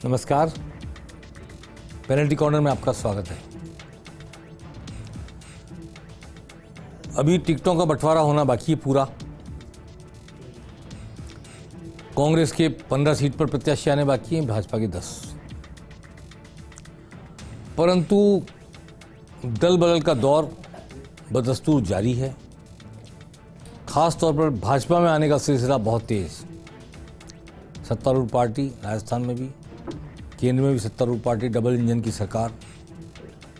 नमस्कार, penalty corner में आपका स्वागत है। अभी टिकटों का बंटवारा होना बाकी है पूरा। कांग्रेस के 15 सीट पर प्रत्याशी आने बाकी हैं, भाजपा के 10। परंतु दल बदल का दौर बदस्तूर जारी है। खास तौर पर भाजपा में आने का सिलसिला बहुत तेज। सत्तारूढ़ पार्टी राजस्थान में भी, केंद्र में भी सत्तारूढ़ पार्टी, डबल इंजन की सरकार,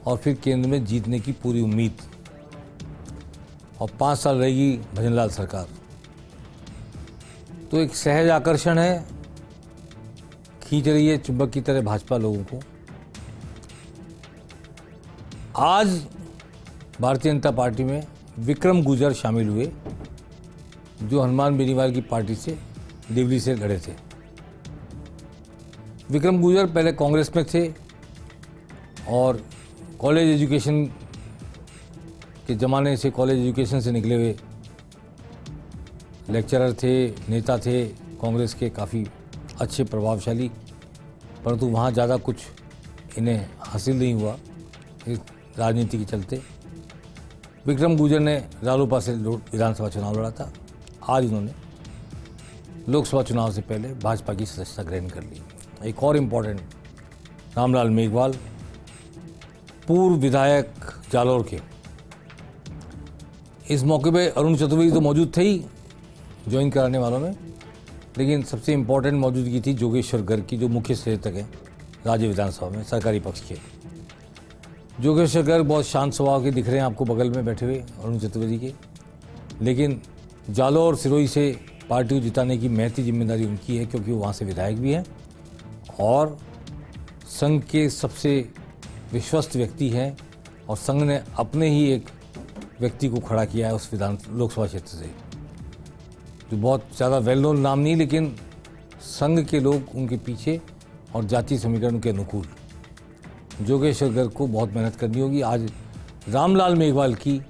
और फिर केंद्र में जीतने की पूरी उम्मीद, और 5 साल रहेगी भजनलाल सरकार। तो एक सहज आकर्षण है, खींच रही है चुंबक की तरह भाजपा लोगों को। आज भारतीय जनता पार्टी में विक्रम गुर्जर शामिल हुए, जो हनुमान बेनीवाल की पार्टी से दिल्ली से लड़े थे। विक्रम गुर्जर पहले कांग्रेस में थे और कॉलेज एजुकेशन के ज़माने से, कॉलेज एजुकेशन से निकले हुए लेक्चरर थे, नेता थे कांग्रेस के, काफ़ी अच्छे प्रभावशाली। परंतु वहाँ ज़्यादा कुछ इन्हें हासिल नहीं हुआ इस राजनीति के चलते। विक्रम गुर्जर ने रालोपा से विधानसभा चुनाव लड़ा था। आज उन्होंने लोकसभा चुनाव से पहले भाजपा की सदस्यता ग्रहण कर ली। एक और इम्पोर्टेंट, रामलाल मेघवाल, पूर्व विधायक जालौर के। इस मौके पे अरुण चतुर्वेदी तो मौजूद थे ही ज्वाइन कराने वालों में, लेकिन सबसे इम्पोर्टेंट मौजूदगी थी जोगेश्वर गर्ग की, जो मुख्य सचेतक हैं राज्य विधानसभा में सरकारी पक्ष के। जोगेश्वर गर्ग बहुत शांत स्वभाव के दिख रहे हैं आपको बगल में बैठे हुए अरुण चतुर्वेदी के, लेकिन जालौर सिरोही से पार्टी को जिताने की महती जिम्मेदारी उनकी है, क्योंकि वो वहाँ से विधायक भी हैं और संघ के सबसे विश्वस्त व्यक्ति हैं, और संघ ने अपने ही एक व्यक्ति को खड़ा किया है उस लोकसभा क्षेत्र से, जो बहुत ज़्यादा वेल नोन नाम नहीं, लेकिन संघ के लोग उनके पीछे और जातीय समीकरण के अनुकूल। जोगेश्वर गर्ग को बहुत मेहनत करनी होगी। आज रामलाल मेघवाल की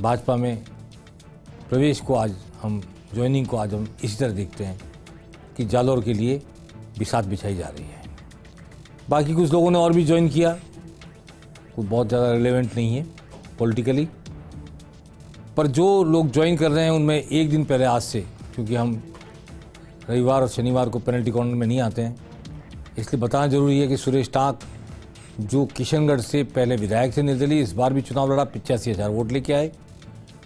भाजपा में प्रवेश को, आज हम ज्वाइनिंग को आज हम इसी तरह देखते हैं कि जालौर के लिए बिसात बिछाई जा रही है। बाकी कुछ लोगों ने और भी ज्वाइन किया, कोई बहुत ज़्यादा रिलेवेंट नहीं है पॉलिटिकली, पर जो लोग ज्वाइन कर रहे हैं उनमें एक दिन पहले आज से, क्योंकि हम रविवार और शनिवार को पेनल्टी कॉर्नर में नहीं आते हैं, इसलिए बताना जरूरी है कि सुरेश टाक, जो किशनगढ़ से पहले विधायक थे निर्दलीय, इस बार भी चुनाव लड़ा, 85,000 वोट लेके आए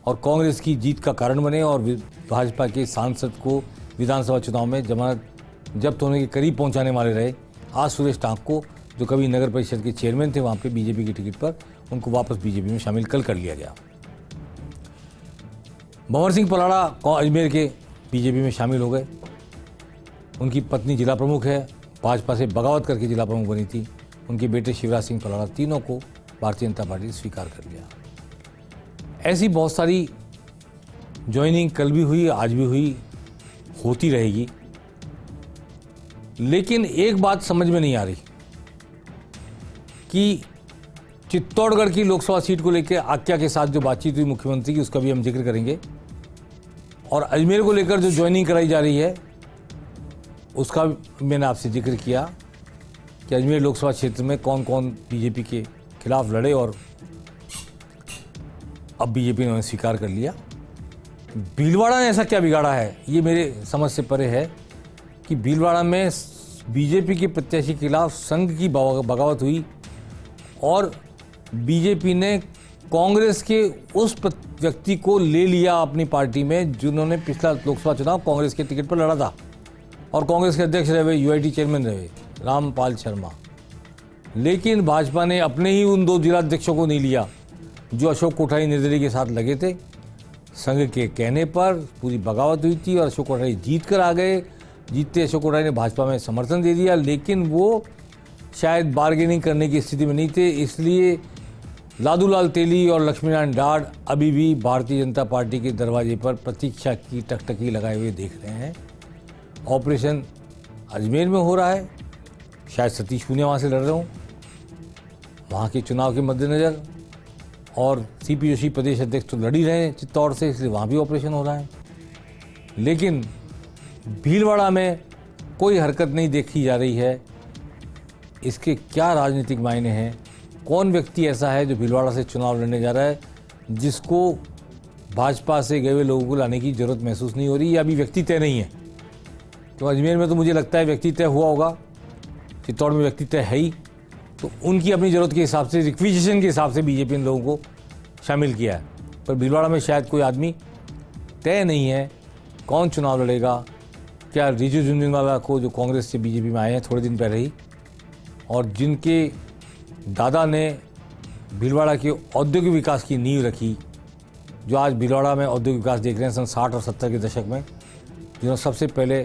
और कांग्रेस की जीत का कारण बने, और भाजपा के सांसद को विधानसभा चुनाव में जमानत जब्त होने के करीब पहुंचाने वाले रहे। आज सुरेश टाक को, जो कभी नगर परिषद के चेयरमैन थे वहाँ पे बीजेपी की टिकट पर, उनको वापस बीजेपी में शामिल कल कर लिया गया। भंवर सिंह पलाड़ा अजमेर के बीजेपी में शामिल हो गए। उनकी पत्नी जिला प्रमुख है, भाजपा से बगावत करके जिला प्रमुख बनी थी। उनके बेटे शिवराज सिंह पलाड़ा, तीनों को भारतीय जनता पार्टी ने स्वीकार कर लिया। ऐसी बहुत सारी ज्वाइनिंग कल भी हुई, आज भी हुई, होती रहेगी। लेकिन एक बात समझ में नहीं आ रही कि चित्तौड़गढ़ की लोकसभा सीट को लेकर आक्या के साथ जो बातचीत हुई मुख्यमंत्री की, उसका भी हम जिक्र करेंगे, और अजमेर को लेकर जो ज्वाइनिंग कराई जा रही है उसका मैंने आपसे जिक्र किया कि अजमेर लोकसभा क्षेत्र में कौन कौन बीजेपी के खिलाफ लड़े और अब बीजेपी ने उन्हें स्वीकार कर लिया। भीलवाड़ा ने ऐसा क्या बिगाड़ा है, ये मेरे समझ से परे है कि भीलवाड़ा में बीजेपी के प्रत्याशी के खिलाफ संघ की बगावत हुई और बीजेपी ने कांग्रेस के उस व्यक्ति को ले लिया अपनी पार्टी में, जिन्होंने पिछला लोकसभा चुनाव कांग्रेस के टिकट पर लड़ा था और कांग्रेस के अध्यक्ष रहे, यूआईटी चेयरमैन रहे, रामपाल शर्मा। लेकिन भाजपा ने अपने ही उन 2 जिलाध्यक्षों को नहीं लिया जो अशोक कोठारी निर्दलीय के साथ लगे थे। संघ के कहने पर पूरी बगावत हुई थी और अशोक कोठारी जीत कर आ गए। जीतते अशोक कोठारी ने भाजपा में समर्थन दे दिया, लेकिन वो शायद बार्गेनिंग करने की स्थिति में नहीं थे, इसलिए लादूलाल तेली और लक्ष्मीनारायण डाड अभी भी भारतीय जनता पार्टी के दरवाजे पर प्रतीक्षा की टकटकी लगाए हुए देख रहे हैं। ऑपरेशन अजमेर में हो रहा है, शायद सतीश पूनिया वहाँ से लड़ रहे हों, वहाँ के चुनाव के मद्देनज़र, और सीपी जोशी प्रदेश अध्यक्ष तो लड़ ही रहे हैं चित्तौड़ से, इसलिए वहाँ भी ऑपरेशन हो रहा है। लेकिन भीलवाड़ा में कोई हरकत नहीं देखी जा रही है इसके क्या राजनीतिक मायने हैं, कौन व्यक्ति ऐसा है जो भीलवाड़ा से चुनाव लड़ने जा रहा है जिसको भाजपा से गए हुए लोगों को लाने की जरूरत महसूस नहीं हो रही, या अभी व्यक्ति तय नहीं है। तो अजमेर में तो मुझे लगता है व्यक्ति तय हुआ होगा, चित्तौड़ में व्यक्ति तय है ही, तो उनकी अपनी ज़रूरत के हिसाब से, रिक्विजिशन के हिसाब से बीजेपी ने लोगों को शामिल किया है। पर भीलवाड़ा में शायद कोई आदमी तय नहीं है कौन चुनाव लड़ेगा। क्या रिजू झुंझुनवाला को, जो कांग्रेस से बीजेपी में आए हैं थोड़े दिन पहले ही, और जिनके दादा ने भीलवाड़ा के औद्योगिक विकास की नींव रखी, जो आज भीलवाड़ा में औद्योगिक विकास देख रहे हैं सन 60 और 70 के दशक में, जिन्होंने सबसे पहले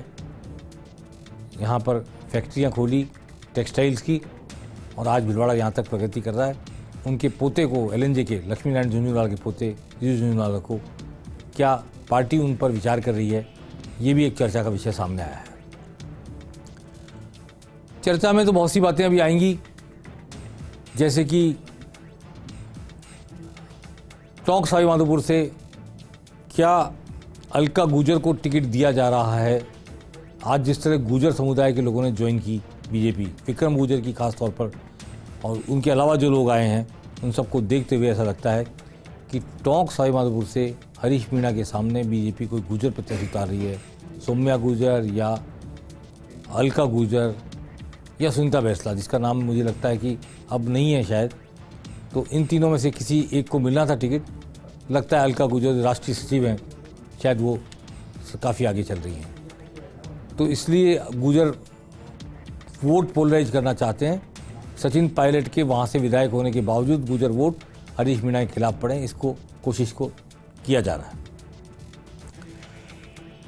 यहाँ पर फैक्ट्रियाँ खोली टेक्सटाइल्स की, और आज भीलवाड़ा यहाँ तक प्रगति कर रहा है। उनके पोते को, एलएनजे के लक्ष्मी नारायण झुंझुनवाला के पोते रिजू झुंझुनवाला को, क्या पार्टी उन पर विचार कर रही है, ये भी एक चर्चा का विषय सामने आया है। चर्चा में तो बहुत सी बातें अभी आएंगी, जैसे कि टोंक सवाईमाधोपुर से क्या अलका गुर्जर को टिकट दिया जा रहा है। आज जिस तरह गुर्जर समुदाय के लोगों ने ज्वाइन की बीजेपी, विक्रम गुर्जर की खास तौर पर, और उनके अलावा जो लोग आए हैं उन सबको देखते हुए ऐसा लगता है कि टोंक सवाईमाधोपुर से हरीश मीणा के सामने बीजेपी कोई गुर्जर प्रत्याशी उतार रही है। सौम्या गुर्जर या अलका गुर्जर या सुनीता बैसला, जिसका नाम मुझे लगता है कि अब नहीं है शायद, तो इन तीनों में से किसी एक को मिलना था टिकट। लगता है अलका गुर्जर राष्ट्रीय सचिव हैं, शायद वो काफ़ी आगे चल रही हैं, तो इसलिए गुर्जर वोट पोलराइज करना चाहते हैं। सचिन पायलट के वहाँ से विधायक होने के बावजूद गुर्जर वोट हरीश मीणा के खिलाफ पड़े, इसको कोशिश को किया जा रहा है।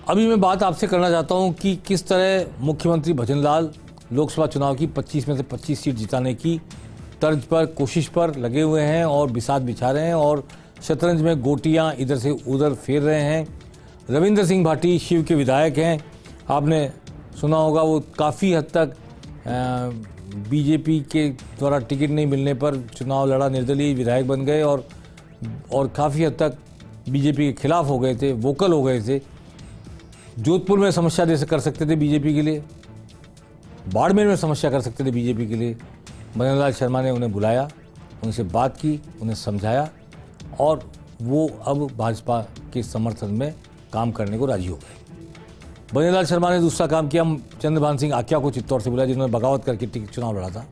अभी मैं बात आपसे करना चाहता हूँ कि किस तरह मुख्यमंत्री भजनलाल लोकसभा चुनाव की 25 में से 25 सीट जिताने की तर्ज पर, कोशिश पर लगे हुए हैं और बिसात बिछा रहे हैं और शतरंज में गोटियां इधर से उधर फेर रहे हैं। रविंद्र सिंह भाटी शिव के विधायक हैं, आपने सुना होगा, वो काफ़ी हद तक बीजेपी के द्वारा टिकट नहीं मिलने पर चुनाव लड़ा, निर्दलीय विधायक बन गए और काफ़ी हद तक बीजेपी के खिलाफ हो गए थे, वोकल हो गए थे। जोधपुर में समस्या दे कर सकते थे बीजेपी के लिए, बाड़मेर में समस्या कर सकते थे बीजेपी के लिए। भजनलाल शर्मा ने उन्हें बुलाया, उनसे बात की, उन्हें समझाया और वो अब भाजपा के समर्थन में काम करने को राजी हो गए। भजनलाल शर्मा ने दूसरा काम किया, चंद्रभान सिंह आक्या को चित्तौड़ से बुलाया, जिन्होंने बगावत करके चुनाव लड़ा था।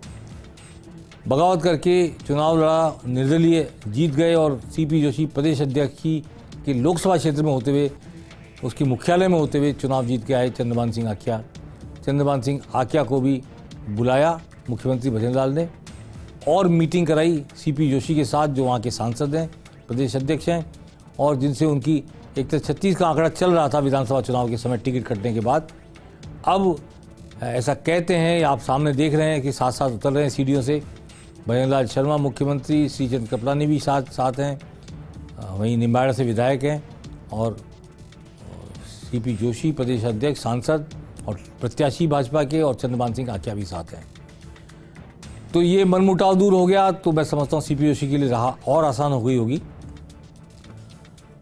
बगावत करके चुनाव लड़ा, निर्दलीय जीत गए और सीपी जोशी प्रदेश अध्यक्ष के लोकसभा क्षेत्र में होते हुए, उसके मुख्यालय में होते हुए चुनाव जीत के आए चंद्रभान सिंह आक्या। चंद्रभान सिंह आक्या को भी बुलाया मुख्यमंत्री भजनलाल ने और मीटिंग कराई सीपी जोशी के साथ, जो वहाँ के सांसद हैं, प्रदेश अध्यक्ष हैं, और जिनसे उनकी 136 का आंकड़ा चल रहा था विधानसभा चुनाव के समय टिकट कटने के बाद। अब ऐसा कहते हैं, आप सामने देख रहे हैं कि साथ साथ उतर रहे हैं सीढ़ियों से भजनलाल शर्मा मुख्यमंत्री, श्रीचंद कपलानी भी साथ हैं, वहीं निम्बाड़ा से विधायक हैं, और सीपी जोशी प्रदेश अध्यक्ष, सांसद और प्रत्याशी भाजपा के, और चंद्रभान सिंह आक्या भी साथ हैं। तो ये मनमुटाव दूर हो गया, तो मैं समझता हूँ सीपी जोशी के लिए राह और आसान हो गई होगी।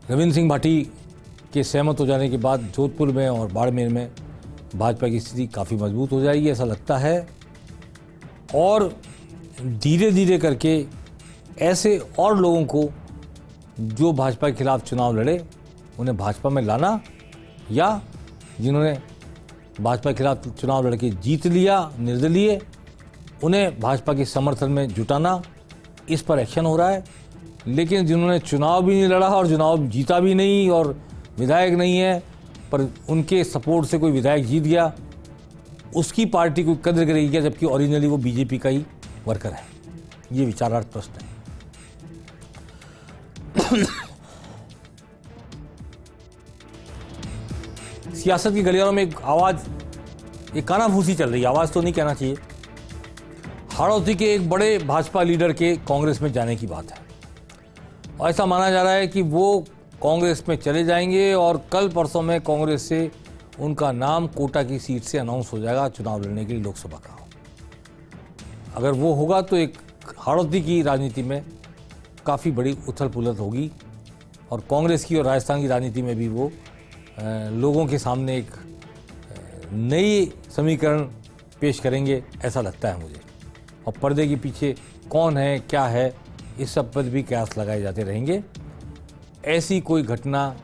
रविंद्र सिंह भाटी के सहमत हो जाने के बाद जोधपुर में और बाड़मेर में भाजपा की स्थिति काफ़ी मजबूत हो जाएगी, ऐसा लगता है। और धीरे धीरे करके ऐसे और लोगों को जो भाजपा के खिलाफ चुनाव लड़े, उन्हें भाजपा में लाना, या जिन्होंने भाजपा के खिलाफ चुनाव लड़के जीत लिया निर्दलीय, उन्हें भाजपा के समर्थन में जुटाना, इस पर एक्शन हो रहा है। लेकिन जिन्होंने चुनाव भी नहीं लड़ा और चुनाव जीता भी नहीं और विधायक नहीं है, पर उनके सपोर्ट से कोई विधायक जीत गया, उसकी पार्टी कोई कदर करेगी क्या, जबकि ओरिजिनली वो बीजेपी का ही वर्कर है? ये विचारार्थ प्रश्न है। सियासत की गलियारों में एक आवाज़, एक कानाफूसी चल रही है, आवाज़ तो नहीं कहना चाहिए, हाड़ौती के एक बड़े भाजपा लीडर के कांग्रेस में जाने की बात है। और ऐसा माना जा रहा है कि वो कांग्रेस में चले जाएंगे और कल परसों में कांग्रेस से उनका नाम कोटा की सीट से अनाउंस हो जाएगा चुनाव लड़ने के लिए लोकसभा का। अगर वो होगा तो एक हाड़ौती की राजनीति में काफ़ी बड़ी उथल पुथल होगी और कांग्रेस की और राजस्थान की राजनीति में भी वो लोगों के सामने एक नई समीकरण पेश करेंगे, ऐसा लगता है मुझे। और पर्दे के पीछे कौन है, क्या है, इस सब पर भी कयास लगाए जाते रहेंगे। ऐसी कोई घटना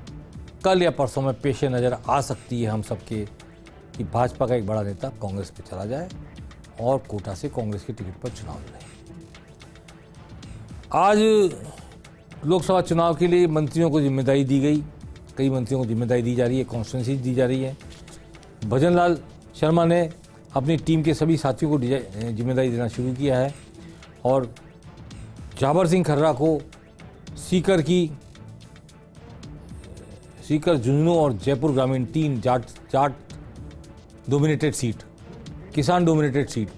कल या परसों में पेश नज़र आ सकती है हम सबके कि भाजपा का एक बड़ा नेता कांग्रेस पे चला जाए और कोटा से कांग्रेस के टिकट पर चुनाव लड़े। आज लोकसभा चुनाव के लिए मंत्रियों को जिम्मेदारी दी गई, कई मंत्रियों को जिम्मेदारी दी जा रही है, कॉन्स्टिट्यूंसी दी जा रही है। भजन लाल शर्मा ने अपनी टीम के सभी साथियों को जिम्मेदारी देना शुरू किया है और जाबर सिंह खर्रा को सीकर, झुंझुनू और जयपुर ग्रामीण 3 जाट डोमिनेटेड सीट, किसान डोमिनेटेड सीट,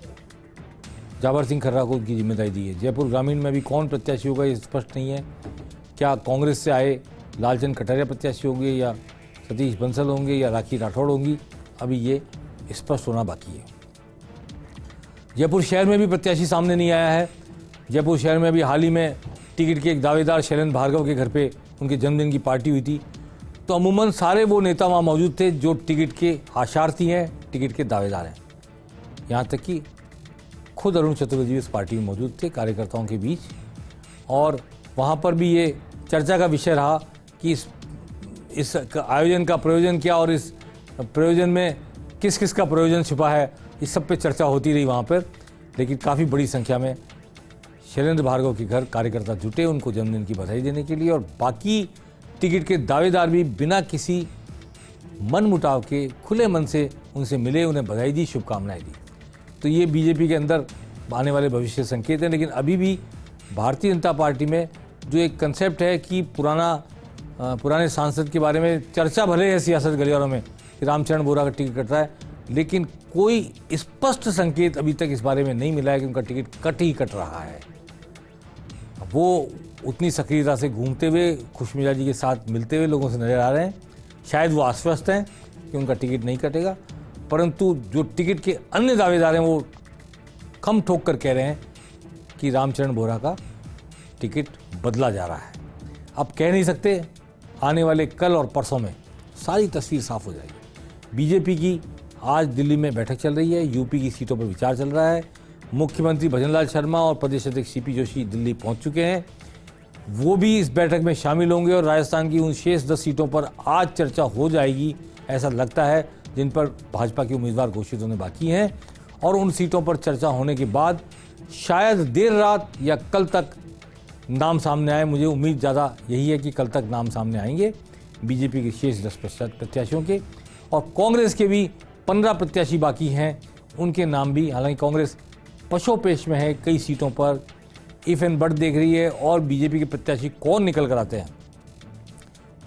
जाबर सिंह खर्रा को उनकी जिम्मेदारी दी है। जयपुर ग्रामीण में भी कौन प्रत्याशी होगा ये स्पष्ट नहीं है। क्या कांग्रेस से आए लालचंद कटारिया प्रत्याशी होंगे या सतीश बंसल होंगे या राखी राठौड़ होंगी, अभी ये स्पष्ट होना बाकी है। जयपुर शहर में भी प्रत्याशी सामने नहीं आया है। जयपुर शहर में अभी हाल ही में टिकट के एक दावेदार शैलेंद्र भार्गव के घर पे उनके जन्मदिन की पार्टी हुई थी, तो अमूमन सारे वो नेता वहाँ मौजूद थे जो टिकट के आशार्थी हैं, टिकट के दावेदार हैं। यहाँ तक कि खुद अरुण चतुर्वेदी इस पार्टी में मौजूद थे कार्यकर्ताओं के बीच, और वहाँ पर भी ये चर्चा का विषय रहा कि इस आयोजन का प्रयोजन क्या और इस प्रयोजन में किस किस का प्रयोजन छिपा है, इस सब पे चर्चा होती रही वहाँ पर। लेकिन काफ़ी बड़ी संख्या में शैलेंद्र भार्गव के घर कार्यकर्ता जुटे उनको जन्मदिन की बधाई देने के लिए, और बाकी टिकट के दावेदार भी बिना किसी मनमुटाव के खुले मन से उनसे मिले, उन्हें बधाई दी, शुभकामनाएं दी। तो ये बीजेपी के अंदर आने वाले भविष्य संकेत हैं। लेकिन अभी भी भारतीय जनता पार्टी में जो एक कंसेप्ट है कि पुराने सांसद के बारे में चर्चा भले है सियासत गलियारों में कि रामचरण बोहरा का टिकट कट रहा है, लेकिन कोई स्पष्ट संकेत अभी तक इस बारे में नहीं मिला है कि उनका टिकट कट रहा है। वो उतनी सक्रियता से घूमते हुए, खुशमिजाजी के साथ मिलते हुए लोगों से नजर आ रहे हैं। शायद वो आश्वस्त हैं कि उनका टिकट नहीं कटेगा, परंतु जो टिकट के अन्य दावेदार हैं वो खम ठोक कर कह रहे हैं कि रामचरण बोहरा का टिकट बदला जा रहा है। अब कह नहीं सकते, आने वाले कल और परसों में सारी तस्वीर साफ हो जाएगी। बीजेपी की आज दिल्ली में बैठक चल रही है, यूपी की सीटों पर विचार चल रहा है। मुख्यमंत्री भजनलाल शर्मा और प्रदेश अध्यक्ष सीपी जोशी दिल्ली पहुंच चुके हैं, वो भी इस बैठक में शामिल होंगे और राजस्थान की उन शेष 10 सीटों पर आज चर्चा हो जाएगी, ऐसा लगता है, जिन पर भाजपा के उम्मीदवार घोषित होने बाकी हैं। और उन सीटों पर चर्चा होने के बाद शायद देर रात या कल तक नाम सामने आए। मुझे उम्मीद ज़्यादा यही है कि कल तक नाम सामने आएंगे बीजेपी के शेष 10 प्रत्याशियों के, और कांग्रेस के भी 15 प्रत्याशी बाकी हैं, उनके नाम भी, हालांकि कांग्रेस पशोपेश में है, कई सीटों पर इफ एंड बट देख रही है और बीजेपी के प्रत्याशी कौन निकल कर आते हैं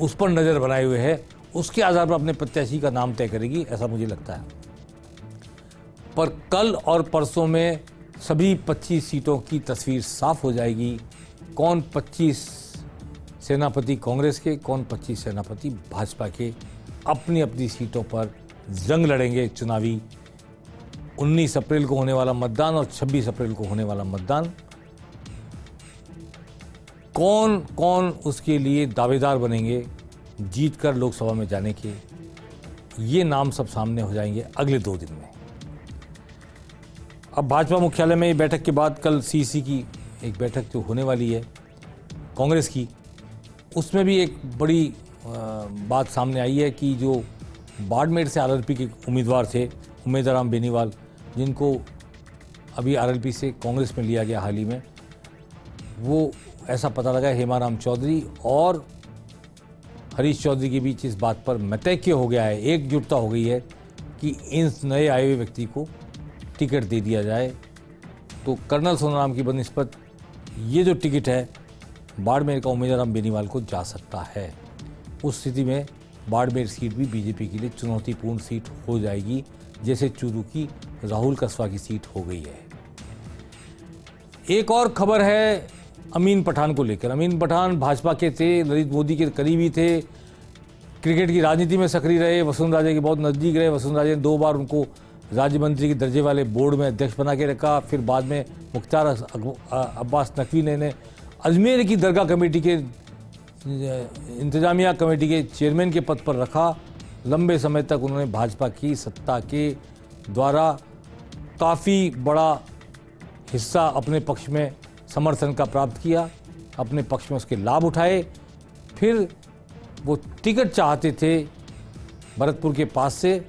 उस पर नज़र बनाए हुए है, उसके आधार पर अपने प्रत्याशी का नाम तय करेगी, ऐसा मुझे लगता है। पर कल और परसों में सभी 25 सीटों की तस्वीर साफ हो जाएगी। कौन 25 सेनापति कांग्रेस के, कौन 25 सेनापति भाजपा के अपनी अपनी सीटों पर जंग लड़ेंगे चुनावी। 19 अप्रैल को होने वाला मतदान और 26 अप्रैल को होने वाला मतदान, कौन कौन उसके लिए दावेदार बनेंगे जीतकर लोकसभा में जाने के, ये नाम सब सामने हो जाएंगे अगले 2 दिन में। अब भाजपा मुख्यालय में बैठक के बाद कल सीसी की एक बैठक जो होने वाली है कांग्रेस की, उसमें भी एक बड़ी बात सामने आई है कि जो बाड़मेर से आरएलपी के उम्मीदवार थे उमेदराम बेनीवाल, जिनको अभी आरएलपी से कांग्रेस में लिया गया हाल ही में, वो ऐसा पता लगा हेमाराम चौधरी और हरीश चौधरी के बीच इस बात पर मतैक्य हो गया है, एकजुटता हो गई है कि इन नए आए हुए व्यक्ति को टिकट दे दिया जाए। तो कर्नल सोनाराम की बनिस्बत ये जो टिकट है बाड़मेर का उमेदराम बेनीवाल को जा सकता है। उस स्थिति में बाड़मेर सीट भी बीजेपी के लिए चुनौतीपूर्ण सीट हो जाएगी, जैसे चूरू की राहुल कस्वा की सीट हो गई है। एक और खबर है अमीन पठान को लेकर। अमीन पठान भाजपा के थे, नरेंद्र मोदी के करीबी थे, क्रिकेट की राजनीति में सक्रिय रहे, वसुंधरा राजे के बहुत नज़दीक रहे। वसुंधरा राजे ने 2 बार उनको राज्य मंत्री के दर्जे वाले बोर्ड में अध्यक्ष बना के रखा। फिर बाद में मुख्तार अब्बास नकवी ने अजमेर की दरगाह कमेटी के इंतजामिया कमेटी के चेयरमैन के पद पर रखा। लंबे समय तक उन्होंने भाजपा की सत्ता के द्वारा काफ़ी बड़ा हिस्सा अपने पक्ष में समर्थन का प्राप्त किया, अपने पक्ष में उसके लाभ उठाए। फिर वो टिकट चाहते थे भरतपुर के पास से,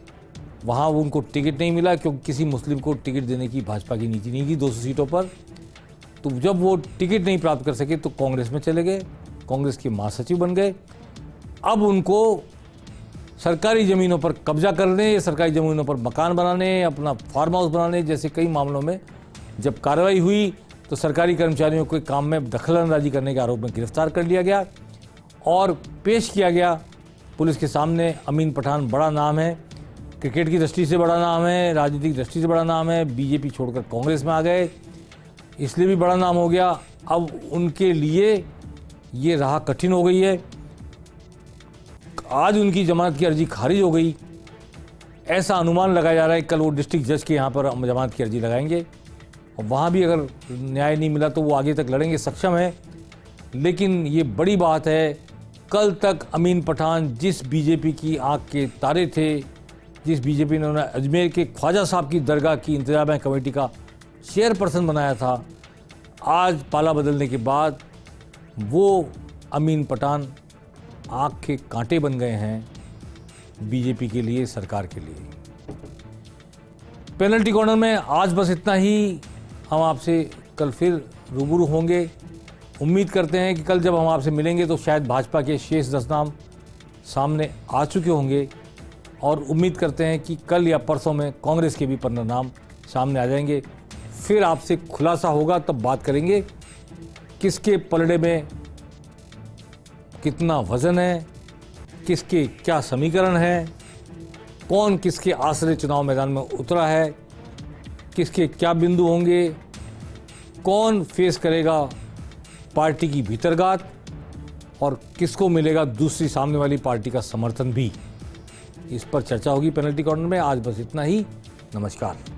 वहाँ उनको टिकट नहीं मिला क्योंकि किसी मुस्लिम को टिकट देने की भाजपा की नीति नहीं थी 200 सीटों पर। तो जब वो टिकट नहीं प्राप्त कर सके तो कांग्रेस में चले गए, कांग्रेस के महासचिव बन गए। अब उनको सरकारी ज़मीनों पर कब्जा करने, सरकारी ज़मीनों पर मकान बनाने, अपना फार्म हाउस बनाने जैसे कई मामलों में जब कार्रवाई हुई तो सरकारी कर्मचारियों के काम में दखलंदाजी करने के आरोप में गिरफ्तार कर लिया गया और पेश किया गया पुलिस के सामने। अमीन पठान बड़ा नाम है, क्रिकेट की दृष्टि से बड़ा नाम है, राजनीतिक दृष्टि से बड़ा नाम है, बीजेपी छोड़कर कांग्रेस में आ गए इसलिए भी बड़ा नाम हो गया। अब उनके लिए ये राह कठिन हो गई है। आज उनकी जमानत की अर्जी खारिज हो गई, ऐसा अनुमान लगाया जा रहा है कल वो डिस्ट्रिक्ट जज के यहाँ पर जमानत की अर्जी लगाएंगे और वहाँ भी अगर न्याय नहीं मिला तो वो आगे तक लड़ेंगे, सक्षम है। लेकिन ये बड़ी बात है, कल तक अमीन पठान जिस बीजेपी की आँख के तारे थे, जिस बीजेपी ने उन्हें अजमेर के ख्वाजा साहब की दरगाह की इंतजामिया कमेटी का चेयरपर्सन बनाया था, आज पाला बदलने के बाद वो अमीन पठान आँख के कांटे बन गए हैं बीजेपी के लिए, सरकार के लिए। पेनल्टी कॉर्नर में आज बस इतना ही। हम आपसे कल फिर रूबरू होंगे। उम्मीद करते हैं कि कल जब हम आपसे मिलेंगे तो शायद भाजपा के शेष 10 नाम सामने आ चुके होंगे और उम्मीद करते हैं कि कल या परसों में कांग्रेस के भी 15 नाम सामने आ जाएंगे। फिर आपसे खुलासा होगा, तब बात करेंगे किसके पलड़े में कितना वजन है, किसके क्या समीकरण है, कौन किसके आसरे चुनाव मैदान में उतरा है, किसके क्या बिंदु होंगे, कौन फेस करेगा पार्टी की भीतरगात और किसको मिलेगा दूसरी सामने वाली पार्टी का समर्थन भी। इस पर चर्चा होगी पेनल्टी कॉर्नर में। आज बस इतना ही। नमस्कार।